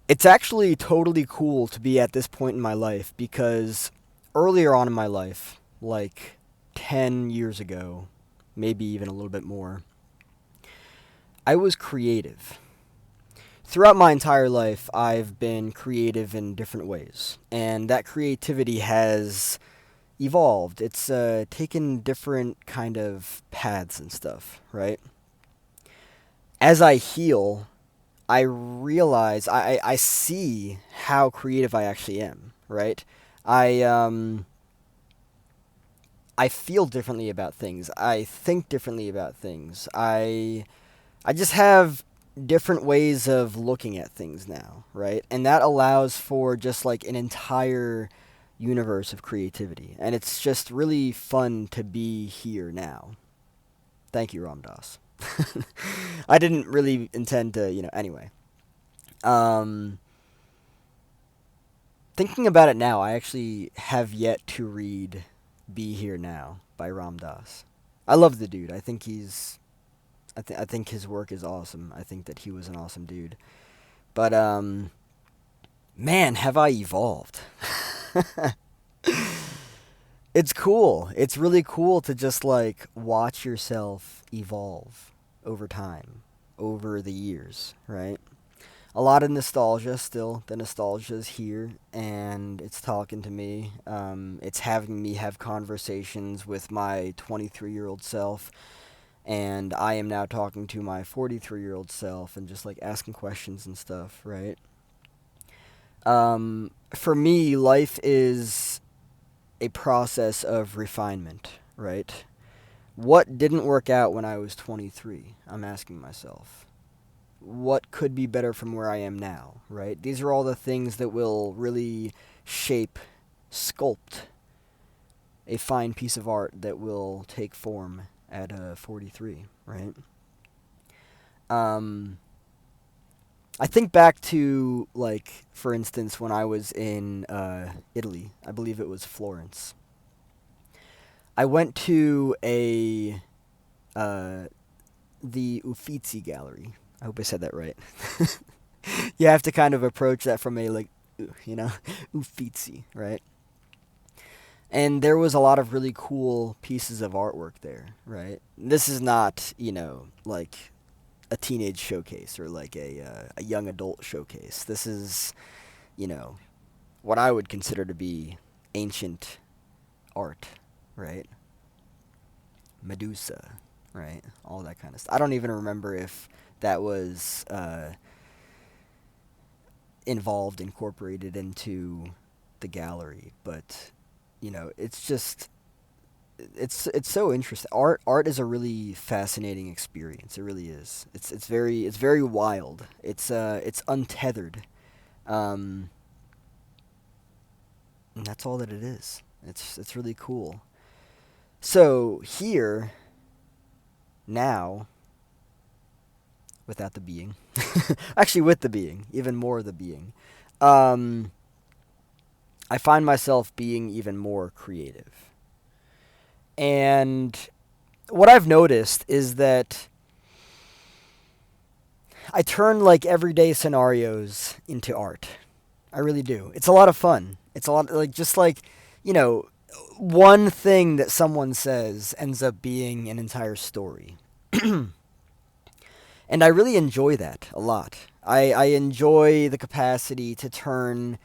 It's actually totally cool to be at this point in my life because earlier on in my life, like 10 years ago, maybe even a little bit more, I was creative. Throughout my entire life, I've been creative in different ways, and that creativity has evolved. It's taken different kind of paths and stuff, right? As I heal, I realize I see how creative I actually am, right? I um I feel differently about things. I think differently about things. I just have different ways of looking at things now, right? And that allows for just like an entire universe of creativity. And it's just really fun to be here now. Thank you, Ramdas. I didn't really intend to, anyway. Um Thinking about it now, I actually have yet to read Be Here Now by Ram Dass. I love the dude. I think his work is awesome. I think that he was an awesome dude. But man, have I evolved. It's cool. It's really cool to just like watch yourself evolve over time, over the years, right? A lot of nostalgia still. The nostalgia is here and it's talking to me. It's having me have conversations with my 23-year-old self, and I am now talking to my 43-year-old self and just like asking questions and stuff, right? For me, life is a process of refinement, right? What didn't work out when I was 23? I'm asking myself. What could be better from where I am now, right? These are all the things that will really shape, sculpt a fine piece of art that will take form at 43, right? Um, I think back to, like, for instance, when I was in Italy, I believe it was Florence. I went to uh, the Uffizi Gallery. I hope I said that right. You have to kind of approach that from a like, Uffizi, right? And there was a lot of really cool pieces of artwork there, right? This is not, like a teenage showcase or like a young adult showcase. This is, you know, what I would consider to be ancient art, right? Medusa, right? All that kind of stuff. I don't even remember if that was incorporated into the gallery, but it's just it's so interesting. Art is a really fascinating experience. It really is. It's very wild. It's untethered. Um, and that's all that it is. It's really cool. So here now, without the being, actually with the being, even more the being, um, I find myself being even more creative. And what I've noticed is that I turn like everyday scenarios into art. I really do. It's a lot of fun. It's a lot like just like, you know, one thing that someone says ends up being an entire story. And I really enjoy that a lot. I enjoy the capacity to turn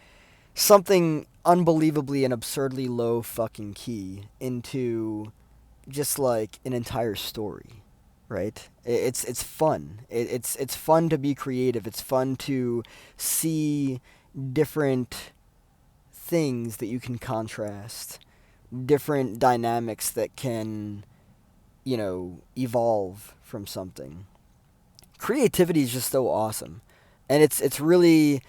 something unbelievably and absurdly low fucking key into just like an entire story, right? It's fun. It's fun to be creative. It's fun to see different things that you can contrast, different dynamics that can, evolve from something. Creativity is just so awesome, and it's really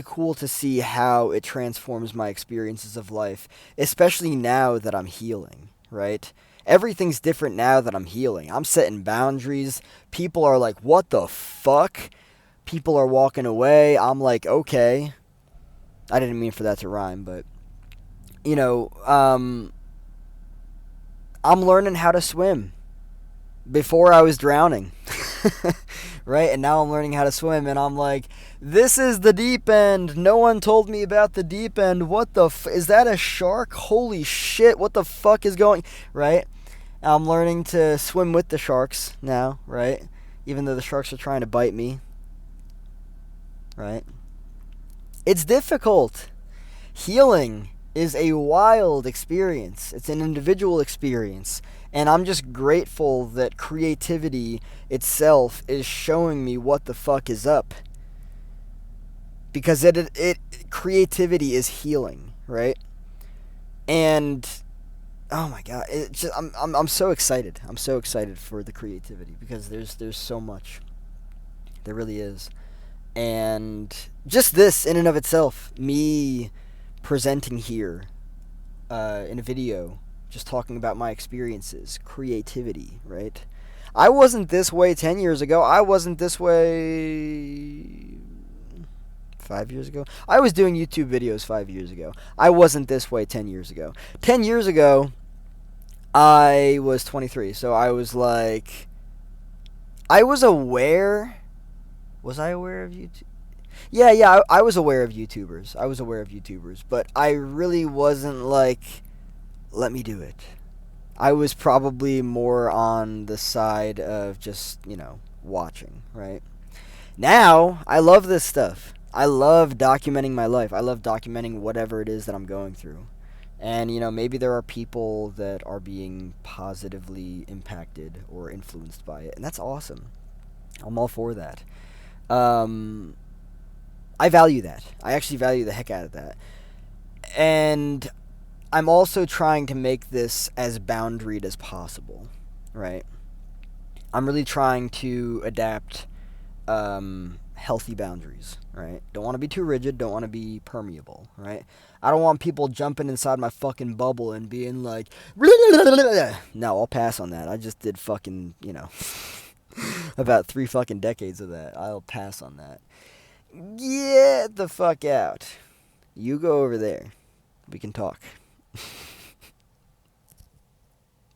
cool to see how it transforms my experiences of life, especially now that I'm healing, right? Everything's different now that I'm healing. I'm setting boundaries. People are like, "What the fuck?" People are walking away. I'm like, "Okay." I didn't mean for that to rhyme, but you know, um I'm learning how to swim. Before I was drowning. right? And now I'm learning how to swim, and I'm like, this is the deep end. No one told me about the deep end. What the is that a shark? Holy shit, what the fuck is going, right? I'm learning to swim with the sharks now, right? Even though the sharks are trying to bite me, right? It's difficult. Healing is a wild experience. It's an individual experience. And I'm just grateful that creativity itself is showing me what the fuck is up. Because creativity is healing, right? And oh my god, I'm so excited. I'm so excited for the creativity because there's so much. There really is. And just this in and of itself, me presenting here in a video, just talking about my experiences, creativity, right? I wasn't this way 10 years ago. I wasn't this way 5 years ago. I was doing YouTube videos 5 years ago. I wasn't this way 10 years ago. 10 years ago, I was 23. So I was like, I was aware. Was I aware of YouTube? Yeah, I was aware of YouTubers. But I really wasn't like, let me do it. I was probably more on the side of just, watching, right? Now, I love this stuff. I love documenting my life. I love documenting whatever it is that I'm going through. And, maybe there are people that are being positively impacted or influenced by it. And that's awesome. I'm all for that. I value that. I actually value the heck out of that. And I'm also trying to make this as boundaried as possible, right? I'm really trying to adapt healthy boundaries, right? Don't want to be too rigid, don't want to be permeable, right? I don't want people jumping inside my fucking bubble and being like, no, I'll pass on that. I just did fucking, about 3 fucking decades of that. I'll pass on that. Get the fuck out. You go over there. We can talk.